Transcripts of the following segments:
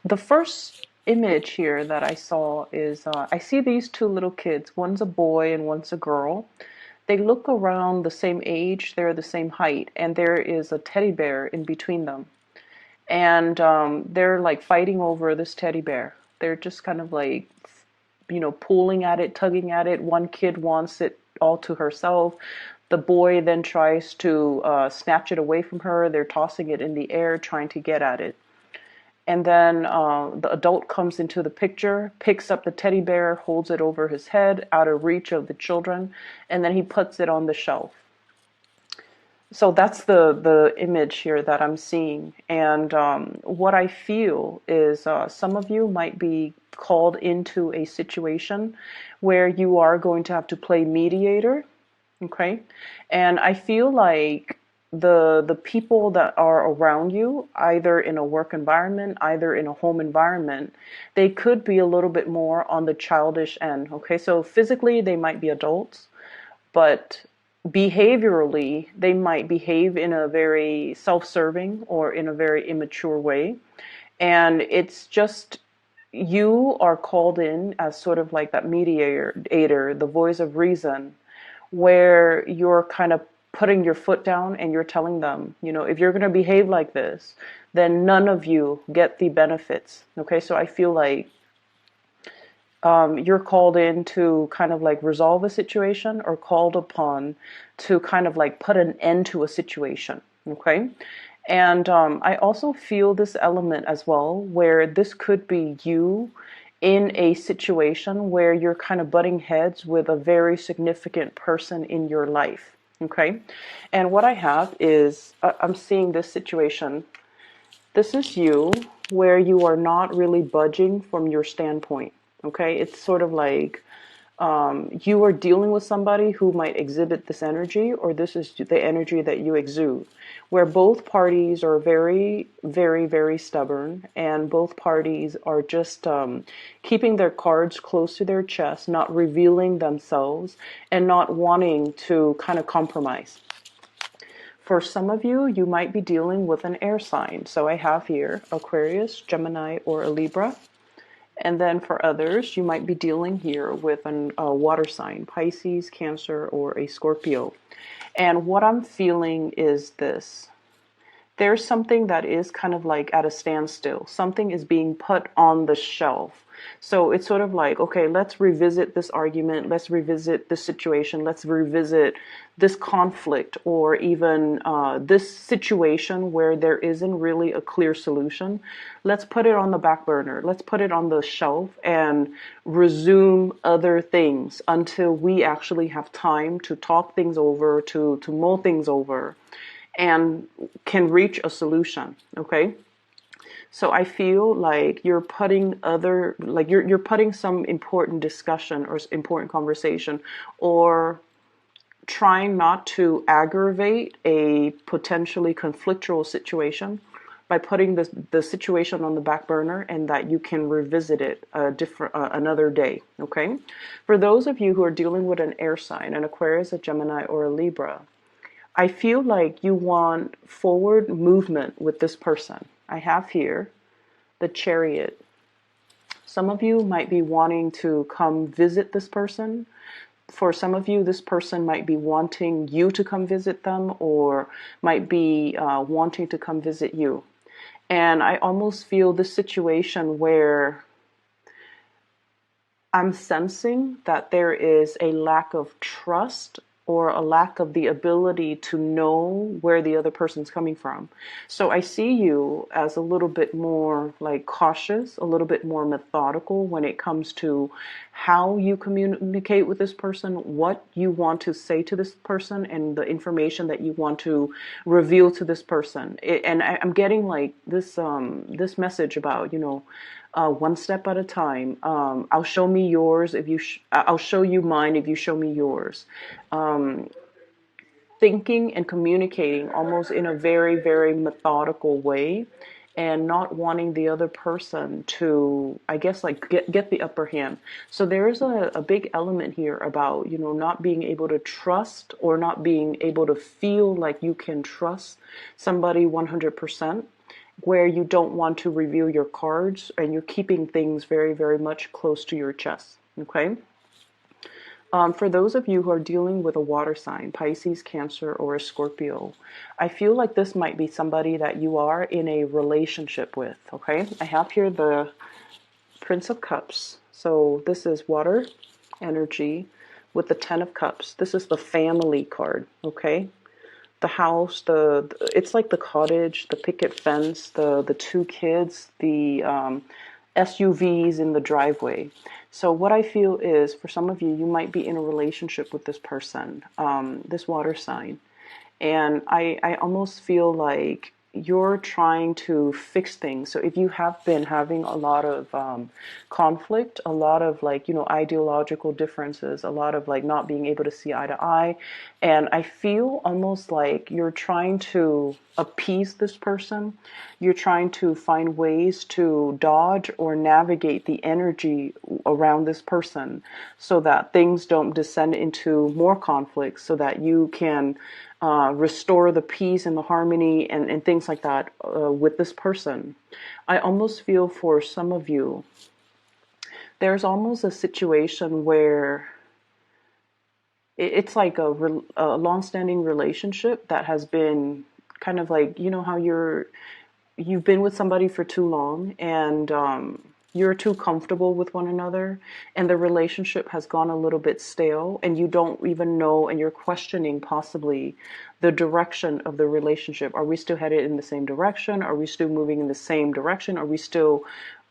The first image here that I saw is I see these two little kids. One's a boy and one's a girl. They look around the same age, they're the same height, and there is a teddy bear in between them. And they're like fighting over this teddy bear. They're just kind of like, pulling at it, tugging at it. One kid wants it all to herself. The boy then tries to snatch it away from her. They're tossing it in the air, trying to get at it. And then the adult comes into the picture, picks up the teddy bear, holds it over his head, out of reach of the children, and then he puts it on the shelf. So that's the image here that I'm seeing. And what I feel is some of you might be called into a situation where you are going to have to play mediator. Okay. And I feel like the people that are around you, either in a work environment, either in a home environment, they could be a little bit more on the childish end. Okay. So physically they might be adults, but behaviorally they might behave in a very self-serving or in a very immature way. And it's just, you are called in as sort of like that mediator, the voice of reason, where you're kind of putting your foot down and you're telling them, if you're going to behave like this, then none of you get the benefits. Okay, so I feel like you're called in to kind of like resolve a situation, or called upon to kind of like put an end to a situation. Okay. And I also feel this element as well, where this could be you in a situation where you're kind of butting heads with a very significant person in your life. Okay. And what I have is I'm seeing this situation. This is you where you are not really budging from your standpoint. Okay. It's sort of like you are dealing with somebody who might exhibit this energy, or this is the energy that you exude, where both parties are very, very, very stubborn, and both parties are just keeping their cards close to their chest, not revealing themselves, and not wanting to kind of compromise. For some of you, you might be dealing with an air sign. So I have here Aquarius, Gemini, or a Libra. And then for others, you might be dealing here with a water sign, Pisces, Cancer, or a Scorpio. And what I'm feeling is this. There's something that is kind of like at a standstill. Something is being put on the shelf. So it's sort of like, okay, let's revisit this argument. Let's revisit this situation. Let's revisit this conflict, or even this situation where there isn't really a clear solution. Let's put it on the back burner. Let's put it on the shelf and resume other things until we actually have time to talk things over, to mull things over, and can reach a solution. Okay. So I feel like you're putting you're putting some important discussion or important conversation, or trying not to aggravate a potentially conflictual situation by putting the situation on the back burner, and that you can revisit it another day. Okay. For those of you who are dealing with an air sign, an Aquarius, a Gemini, or a Libra, I feel like you want forward movement with this person. I have here the Chariot. Some of you might be wanting to come visit this person. For some of you, this person might be wanting you to come visit them, or might be wanting to come visit you. And I almost feel this situation where I'm sensing that there is a lack of trust, or a lack of the ability to know where the other person's coming from. So I see you as a little bit more like cautious, a little bit more methodical when it comes to how you communicate with this person, what you want to say to this person, and the information that you want to reveal to this person. And I'm getting like this message about, one step at a time. I'll show me yours if you. I'll show you mine if you show me yours. Thinking and communicating almost in a very, very methodical way, and not wanting the other person to, I guess, like get the upper hand. So there is a big element here about, not being able to trust, or not being able to feel like you can trust somebody 100%. where you don't want to reveal your cards and you're keeping things very, very much close to your chest. Okay. For those of you who are dealing with a water sign, Pisces, Cancer, or a Scorpio, I feel like this might be somebody that you are in a relationship with. Okay. I have here the Prince of Cups. So this is water energy with the Ten of Cups. This is the family card. Okay. The house, it's like the cottage, the picket fence, the two kids, the SUVs in the driveway. So what I feel is, for some of you, you might be in a relationship with this person, this water sign, and I almost feel like you're trying to fix things. So if you have been having a lot of conflict, a lot of like, ideological differences, a lot of like not being able to see eye to eye, and I feel almost like you're trying to appease this person. You're trying to find ways to dodge or navigate the energy around this person so that things don't descend into more conflicts, so that you can restore the peace and the harmony and things like that with this person. I almost feel for some of you, there's almost a situation where it's like a long-standing relationship that has been kind of like, how you've been with somebody for too long, and you're too comfortable with one another, and the relationship has gone a little bit stale, and you don't even know, and you're questioning possibly the direction of the relationship. Are we still headed in the same direction? Are we still moving in the same direction? Are we still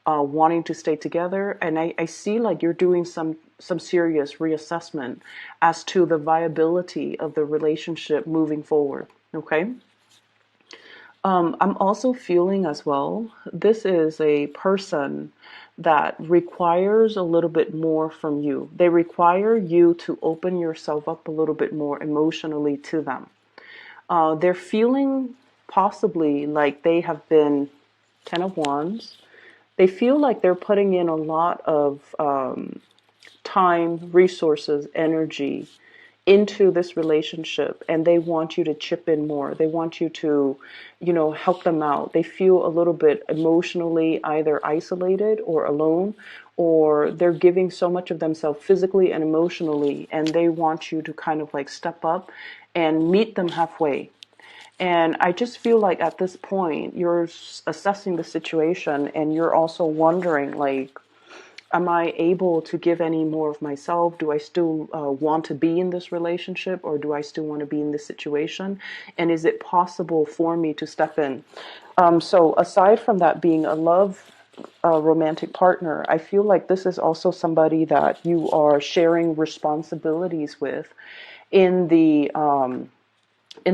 wanting to stay together? And I see like you're doing some serious reassessment as to the viability of the relationship moving forward. Okay. I'm also feeling as well, this is a person that requires a little bit more from you. They require you to open yourself up a little bit more emotionally to them. They're feeling possibly like they have been Ten of Wands. They feel like they're putting in a lot of time, resources, energy into this relationship, and they want you to chip in more. They want you to, help them out. They feel a little bit emotionally either isolated or alone, or they're giving so much of themselves physically and emotionally, and they want you to kind of like step up and meet them halfway. And I just feel like at this point, you're assessing the situation, and you're also wondering, like, am I able to give any more of myself? Do I still want to be in this relationship, or do I still want to be in this situation? And is it possible for me to step in? So aside from that being a love romantic partner, I feel like this is also somebody that you are sharing responsibilities with in the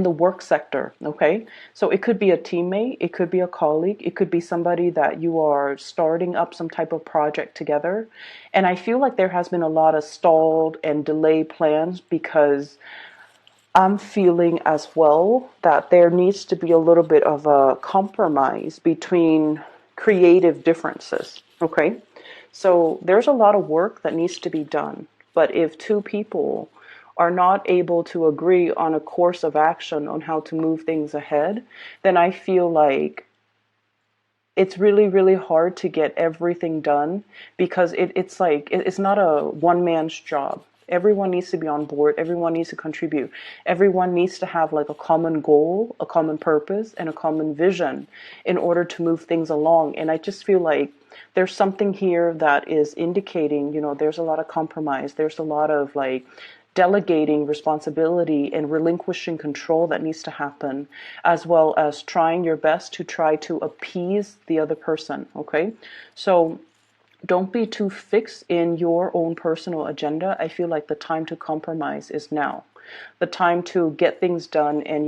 work sector. Okay, so it could be a teammate, it could be a colleague, it could be somebody that you are starting up some type of project together. And I feel like there has been a lot of stalled and delayed plans, because I'm feeling as well that there needs to be a little bit of a compromise between creative differences. Okay, so there's a lot of work that needs to be done, but if two people are not able to agree on a course of action on how to move things ahead, then I feel like it's really, really hard to get everything done, because it's like, it's not a one man's job. Everyone needs to be on board. Everyone needs to contribute. Everyone needs to have like a common goal, a common purpose, and a common vision in order to move things along. And I just feel like there's something here that is indicating, there's a lot of compromise. There's a lot of like delegating responsibility and relinquishing control that needs to happen, as well as trying your best to try to appease the other person. Okay, so don't be too fixed in your own personal agenda. I feel like the time to compromise is now. The time to get things done and,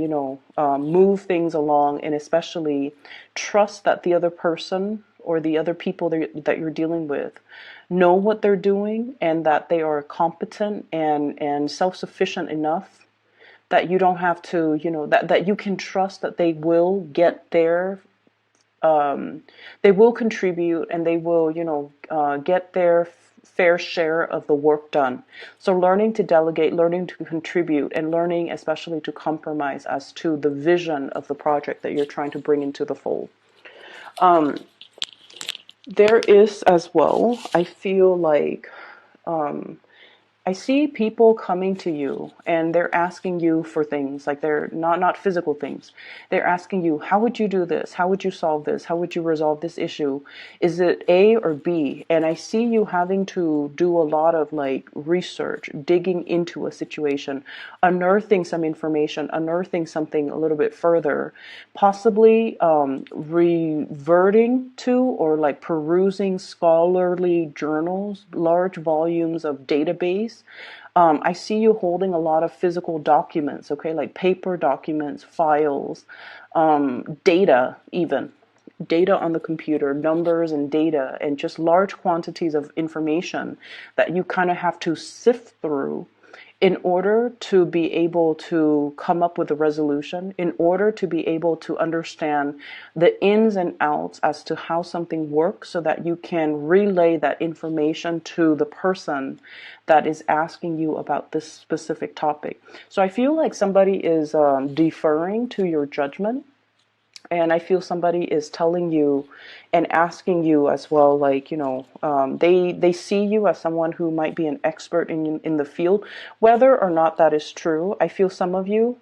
move things along, and especially trust that the other person or the other people that you're dealing with know what they're doing, and that they are competent and self-sufficient enough that you don't have to, that you can trust that they will get their they will contribute, and they will, get their fair share of the work done. So learning to delegate, learning to contribute, and learning especially to compromise as to the vision of the project that you're trying to bring into the fold. There is as well, I feel like, I see people coming to you and they're asking you for things, like they're not physical things. They're asking you, how would you do this? How would you solve this? How would you resolve this issue? Is it A or B? And I see you having to do a lot of like research, digging into a situation, unearthing some information, unearthing something a little bit further, possibly reverting to or like perusing scholarly journals, large volumes of database. I see you holding a lot of physical documents, okay, like paper documents, files, data, even data on the computer, numbers and data, and just large quantities of information that you kind of have to sift through in order to be able to come up with a resolution, in order to be able to understand the ins and outs as to how something works so that you can relay that information to the person that is asking you about this specific topic. So I feel like somebody is deferring to your judgment, and I feel somebody is telling you and asking you as well, like, they see you as someone who might be an expert in the field, whether or not that is true. I feel some of you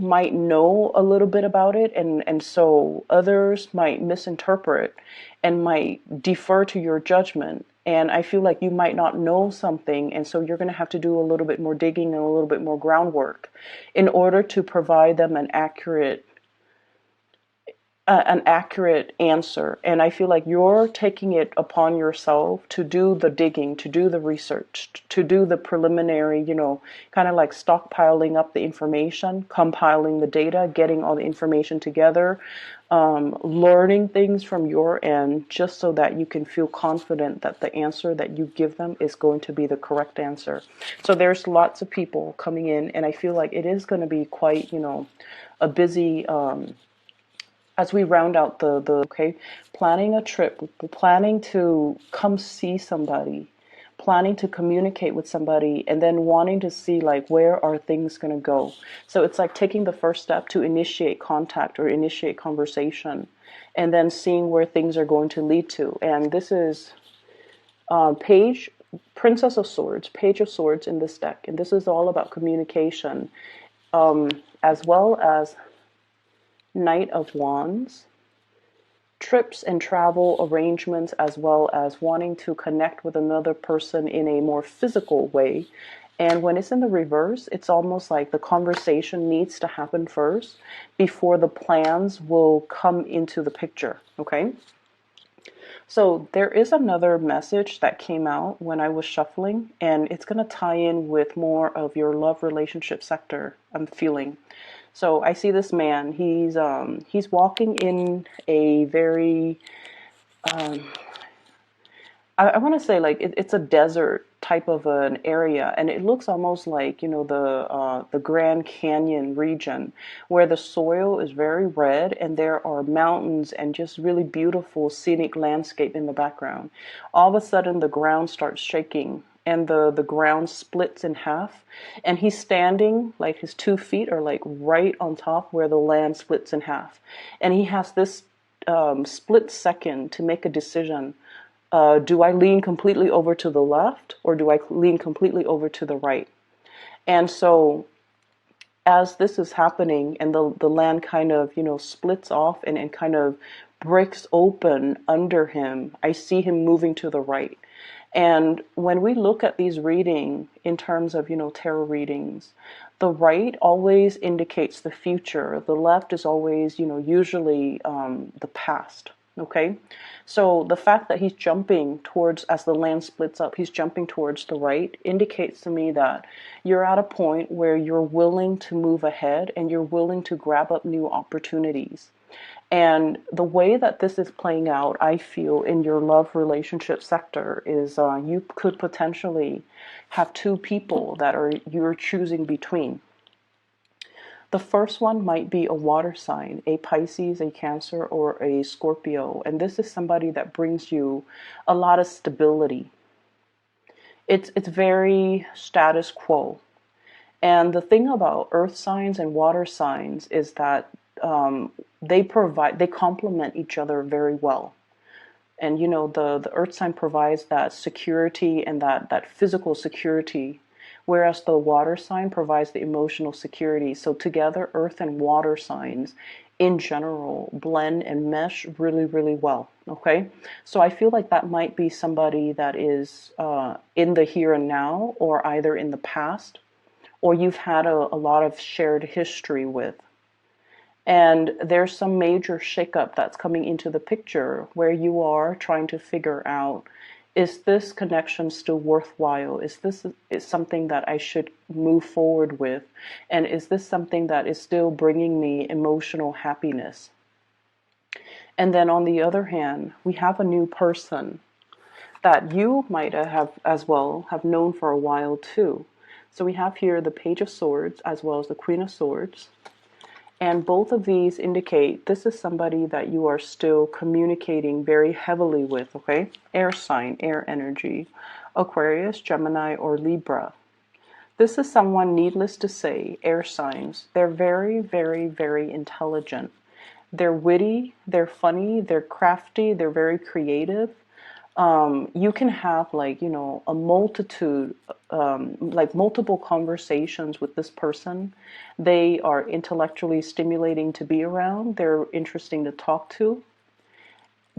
might know a little bit about it, and so others might misinterpret and might defer to your judgment. And I feel like you might not know something, and so you're going to have to do a little bit more digging and a little bit more groundwork in order to provide them an accurate answer. And I feel like you're taking it upon yourself to do the digging, to do the research, to do the preliminary, kind of like stockpiling up the information, compiling the data, getting all the information together, learning things from your end, just so that you can feel confident that the answer that you give them is going to be the correct answer. So there's lots of people coming in, and I feel like it is going to be quite, a busy, as we round out okay, planning a trip, planning to come see somebody, planning to communicate with somebody, and then wanting to see like where are things going to go. So it's like taking the first step to initiate contact or initiate conversation, and then seeing where things are going to lead to. And this is page Princess of Swords, Page of Swords in this deck, and this is all about communication, as well as Knight of Wands, trips and travel arrangements, as well as wanting to connect with another person in a more physical way. And when it's in the reverse, it's almost like the conversation needs to happen first before the plans will come into the picture, okay? So there is another message that came out when I was shuffling, and it's going to tie in with more of your love relationship sector, I'm feeling. So I see this man. He's walking in a very, I want to say like it's a desert type of an area, and it looks almost like the Grand Canyon region, where the soil is very red and there are mountains and just really beautiful scenic landscape in the background. All of a sudden, the ground starts shaking, and the ground splits in half, and he's standing, like his 2 feet are like right on top where the land splits in half, and he has this split second to make a decision. Do I lean completely over to the left, or do I lean completely over to the right? And so as this is happening and the land kind of, splits off and kind of breaks open under him, I see him moving to the right. And when we look at these reading in terms of, tarot readings, the right always indicates the future. The left is always, usually the past. Okay, so the fact that he's jumping towards, as the land splits up, he's jumping towards the right, indicates to me that you're at a point where you're willing to move ahead and you're willing to grab up new opportunities. And the way that this is playing out, I feel, in your love relationship sector is you could potentially have two people that you're choosing between. The first one might be a water sign, a Pisces, a Cancer, or a Scorpio. And this is somebody that brings you a lot of stability. It's very status quo. And the thing about earth signs and water signs is that they complement each other very well. And the earth sign provides that security and that physical security, whereas the water sign provides the emotional security. So together, earth and water signs in general blend and mesh really, really well. Okay, so I feel like that might be somebody that is in the here and now, or either in the past, or you've had a lot of shared history with. And there's some major shakeup that's coming into the picture where you are trying to figure out, is this connection still worthwhile? Is something that I should move forward with? And is this something that is still bringing me emotional happiness? And then on the other hand, we have a new person that you might have as well have known for a while too. So we have here the Page of Swords as well as the Queen of Swords. And both of these indicate this is somebody that you are still communicating very heavily with, okay? Air sign, air energy, Aquarius, Gemini, or Libra. This is someone, needless to say, air signs. They're very, very, very intelligent. They're witty, they're funny, they're crafty, they're very creative. You can have a multitude, multiple conversations with this person. They are intellectually stimulating to be around. They're interesting to talk to.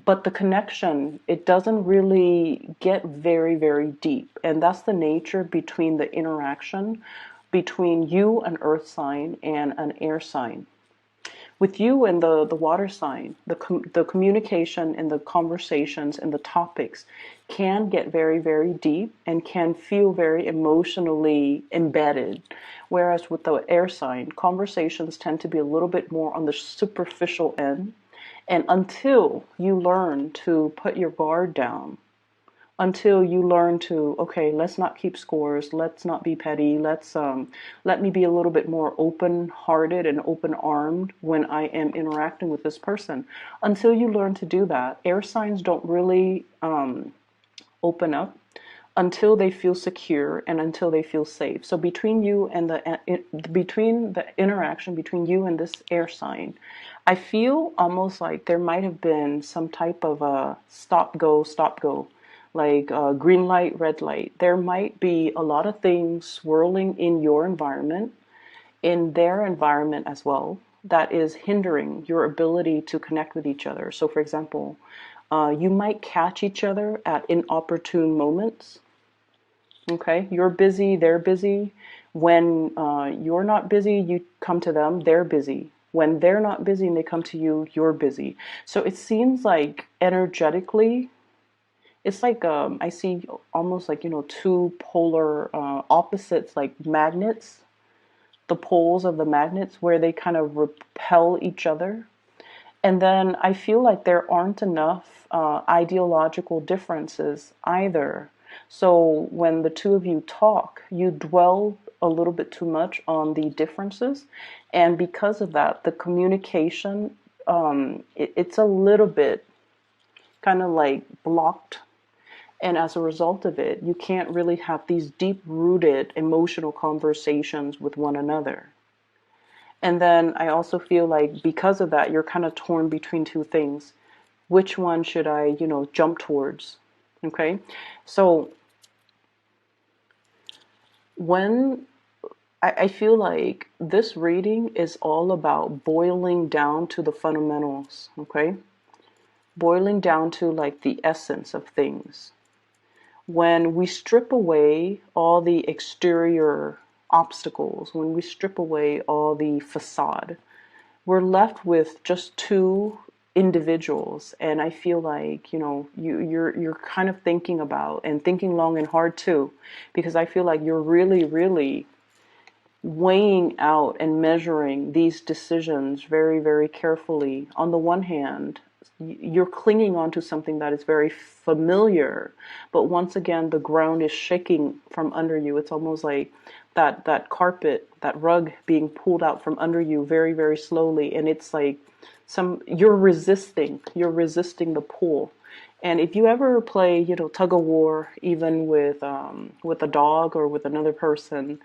But the connection, it doesn't really get very, very deep. And that's the nature between the interaction between you, an earth sign, and an air sign. With you and the water sign, the communication and the conversations and the topics can get very, very deep and can feel very emotionally embedded. Whereas with the air sign, conversations tend to be a little bit more on the superficial end. And until you learn to put your guard down, until you learn to, okay, let's not keep scores, let's not be petty, let me be a little bit more open-hearted and open-armed when I am interacting with this person. Until you learn to do that, air signs don't really open up until they feel secure and until they feel safe. So between you and between the interaction between you and this air sign, I feel almost like there might have been some type of a stop go, like green light, red light. There might be a lot of things swirling in your environment, in their environment as well, that is hindering your ability to connect with each other. So for example, you might catch each other at inopportune moments. Okay, you're busy, they're busy. When you're not busy, you come to them, they're busy. When they're not busy and they come to you, you're busy. So it seems like energetically, it's like I see almost like two polar opposites, like magnets, the poles of the magnets where they kind of repel each other. And then I feel like there aren't enough ideological differences either. So when the two of you talk, you dwell a little bit too much on the differences, and because of that, the communication it's a little bit kind of like blocked. And as a result of it, you can't really have these deep-rooted emotional conversations with one another. And then I also feel like because of that, you're kind of torn between two things. Which one should I, jump towards? Okay? So when I feel like this reading is all about boiling down to the fundamentals, okay? Boiling down to like the essence of things. When we strip away all the exterior obstacles, when we strip away all the facade, we're left with just two individuals. And I feel like, you're kind of thinking about and thinking long and hard too, because I feel like you're really, really weighing out and measuring these decisions very, very carefully. On the one hand, you're clinging onto something that is very familiar, but once again, the ground is shaking from under you. It's almost like that carpet, that rug being pulled out from under you very, very slowly. And it's like you're resisting the pull. And if you ever play, tug of war, even with a dog or with another person,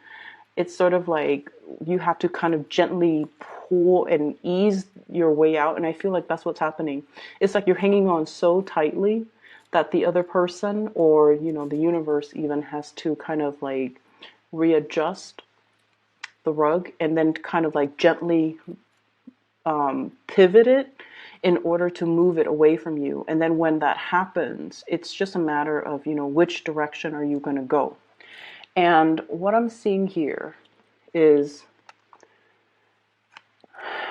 it's sort of like you have to kind of gently pull and ease your way out. And I feel like that's what's happening. It's like you're hanging on so tightly that the other person, or, the universe even, has to kind of like readjust the rug and then kind of like gently pivot it in order to move it away from you. And then when that happens, it's just a matter of, which direction are you going to go? And what I'm seeing here is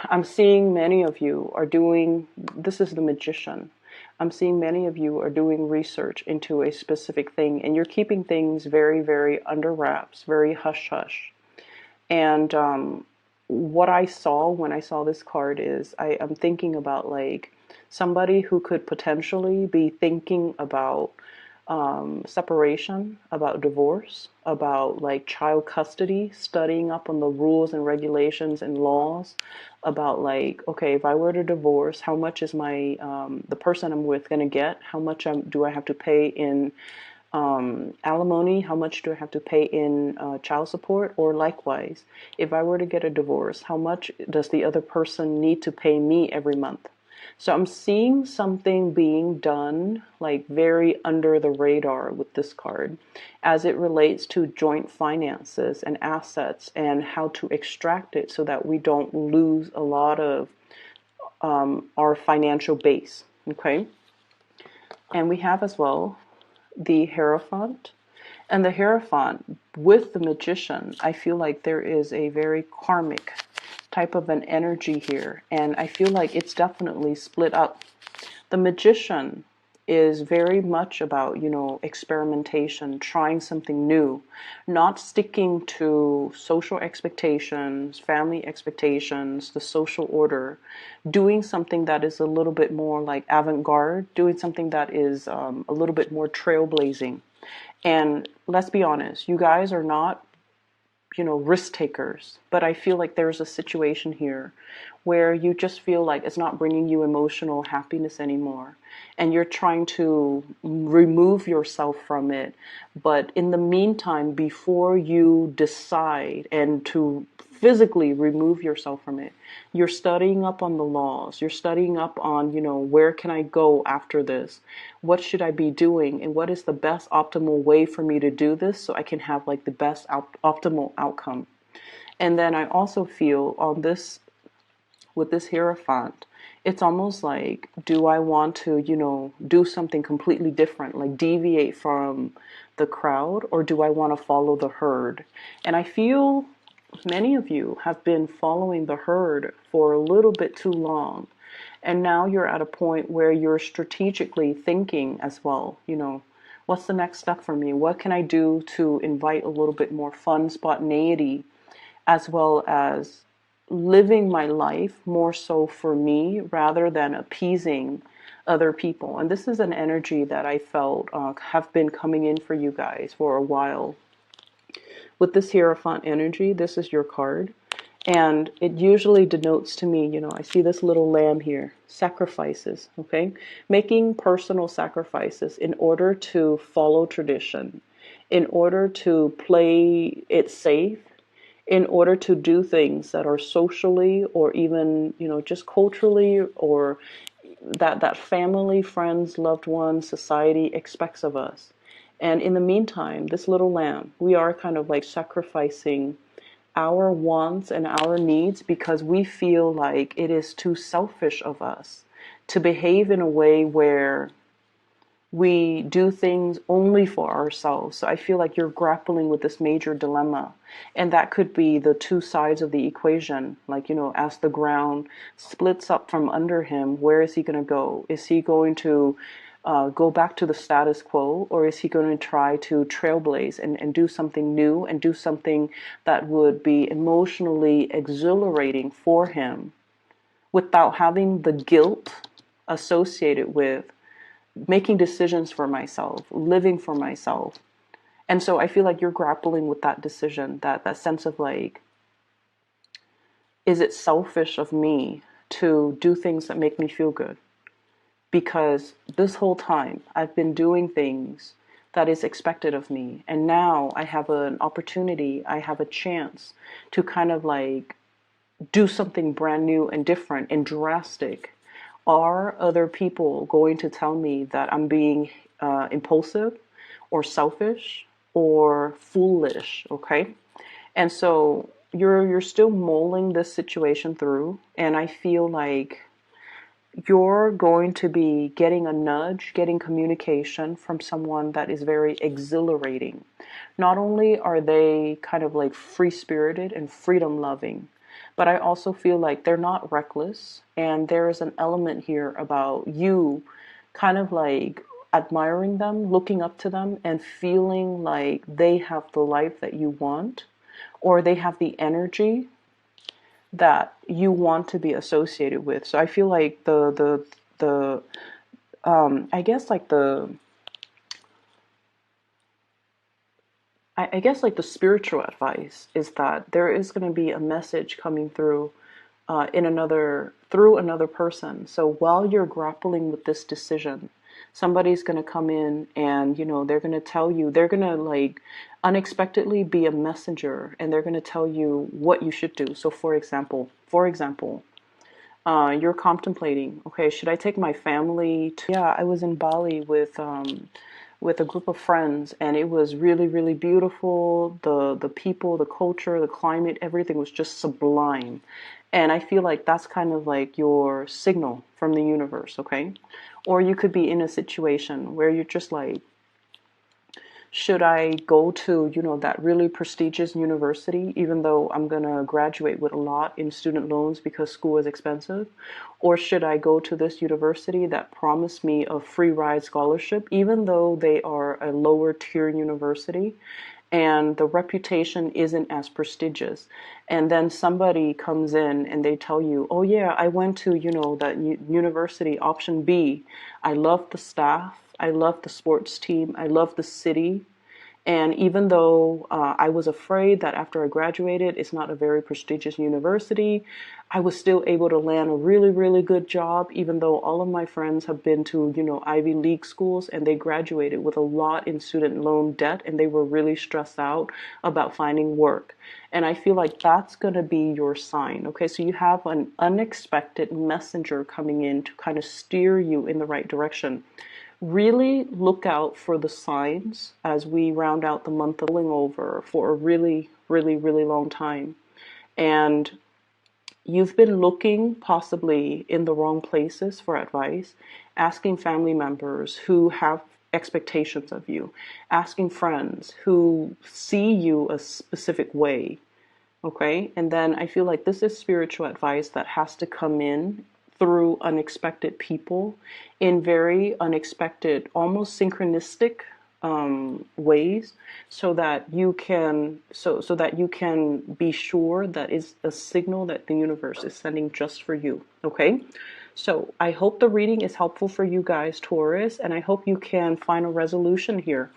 I'm seeing many of you are doing, this is the Magician. I'm seeing many of you are doing research into a specific thing, and you're keeping things very, very under wraps, very hush hush. And what I saw when I saw this card is I'm thinking about like somebody who could potentially be thinking about separation, about divorce, about like child custody, studying up on the rules and regulations and laws, about like, okay, if I were to divorce, how much is my the person I'm with going to get? How much do I have to pay in alimony? How much do I have to pay in child support? Or likewise, if I were to get a divorce, how much does the other person need to pay me every month? So I'm seeing something being done like very under the radar with this card as it relates to joint finances and assets and how to extract it so that we don't lose a lot of our financial base. Okay. And we have as well the Hierophant. And the Hierophant with the Magician, I feel like there is a very karmic type of an energy here. And I feel like it's definitely split up. The Magician is very much about, experimentation, trying something new, not sticking to social expectations, family expectations, the social order, doing something that is a little bit more like avant-garde, doing something that is a little bit more trailblazing. And let's be honest, you guys are not, risk takers, but I feel like there's a situation here where you just feel like it's not bringing you emotional happiness anymore, and you're trying to remove yourself from it. But in the meantime, before you decide and to physically remove yourself from it, you're studying up on the laws, you're studying up on, where can I go after this? What should I be doing? And what is the best optimal way for me to do this so I can have like the best optimal outcome? And then I also feel on this, with this Hierophant, it's almost like, do I want to, do something completely different, like deviate from the crowd, or do I want to follow the herd? And I feel many of you have been following the herd for a little bit too long. And now you're at a point where you're strategically thinking as well, what's the next step for me? What can I do to invite a little bit more fun, spontaneity, as well as living my life more so for me rather than appeasing other people? And this is an energy that I felt have been coming in for you guys for a while. With this Hierophant energy, this is your card. And it usually denotes to me, I see this little lamb here, sacrifices, okay? Making personal sacrifices in order to follow tradition, in order to play it safe, in order to do things that are socially or even, just culturally, or that family, friends, loved ones, society expects of us. And in the meantime, this little lamb, we are kind of like sacrificing our wants and our needs because we feel like it is too selfish of us to behave in a way where we do things only for ourselves. So I feel like you're grappling with this major dilemma. And that could be the two sides of the equation. Like, as the ground splits up from under him, where is he going to go? Is he going to go back to the status quo, or is he going to try to trailblaze and do something new and do something that would be emotionally exhilarating for him without having the guilt associated with making decisions for myself, living for myself? And so I feel like you're grappling with that decision, that sense of like, is it selfish of me to do things that make me feel good? Because this whole time I've been doing things that is expected of me. And now I have an opportunity, I have a chance to kind of like do something brand new and different and drastic. Are other people going to tell me that I'm being impulsive or selfish or foolish? Okay. And so you're still mulling this situation through, and I feel like you're going to be getting a nudge, getting communication from someone that is very exhilarating. Not only are they kind of like free spirited and freedom loving, but I also feel like they're not reckless. And there is an element here about you kind of like admiring them, looking up to them, and feeling like they have the life that you want, or they have the energy that you want to be associated with. So I feel like the I guess like I guess like the spiritual advice is that there is going to be a message coming through in another through another person. So while you're grappling with this decision, somebody's going to come in and they're going to tell you, they're going to like unexpectedly be a messenger, and they're going to tell you what you should do. So for example, you're contemplating, okay, should I take my family to, yeah, I was in Bali with a group of friends, and it was really, really beautiful. The people, the culture, the climate, everything was just sublime. And I feel like that's kind of like your signal from the universe, okay? Or you could be in a situation where you're just like, should I go to, that really prestigious university, even though I'm going to graduate with a lot in student loans because school is expensive? Or should I go to this university that promised me a free ride scholarship, even though they are a lower tier university and the reputation isn't as prestigious? And then somebody comes in and they tell you, oh yeah, I went to, that university option B. I love the staff. I love the sports team. I love the city. And even though I was afraid that after I graduated, it's not a very prestigious university, I was still able to land a really, really good job, even though all of my friends have been to, Ivy League schools, and they graduated with a lot in student loan debt, and they were really stressed out about finding work. And I feel like that's going to be your sign. Okay, so you have an unexpected messenger coming in to kind of steer you in the right direction. Really look out for the signs as we round out the month of rolling over for a really, really, really long time. And you've been looking possibly in the wrong places for advice, asking family members who have expectations of you, asking friends who see you a specific way. Okay, and then I feel like this is spiritual advice that has to come in through unexpected people in very unexpected, almost synchronistic ways, so that you can so that you can be sure that it's a signal that the universe is sending just for you. Okay, so I hope the reading is helpful for you guys, Taurus, and I hope you can find a resolution here.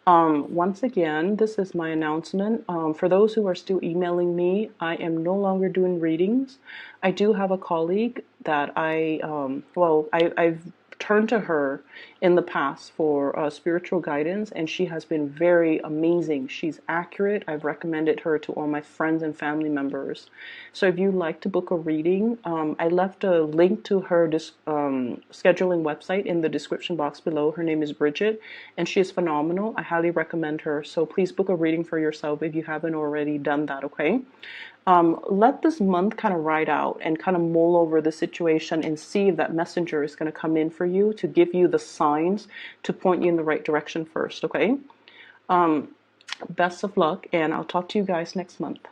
Once again, this is my announcement. For those who are still emailing me, I am no longer doing readings. I do have a colleague that I've turned to her in the past for spiritual guidance, and she has been very amazing. She's accurate. I've recommended her to all my friends and family members. So if you'd like to book a reading, I left a link to her scheduling website in the description box below. Her name is Bridget, and she is phenomenal. I highly recommend her. So please book a reading for yourself if you haven't already done that, okay? Let this month kind of ride out and kind of mull over the situation and see if that messenger is going to come in for you to give you the signs to point you in the right direction first, okay? Best of luck, and I'll talk to you guys next month.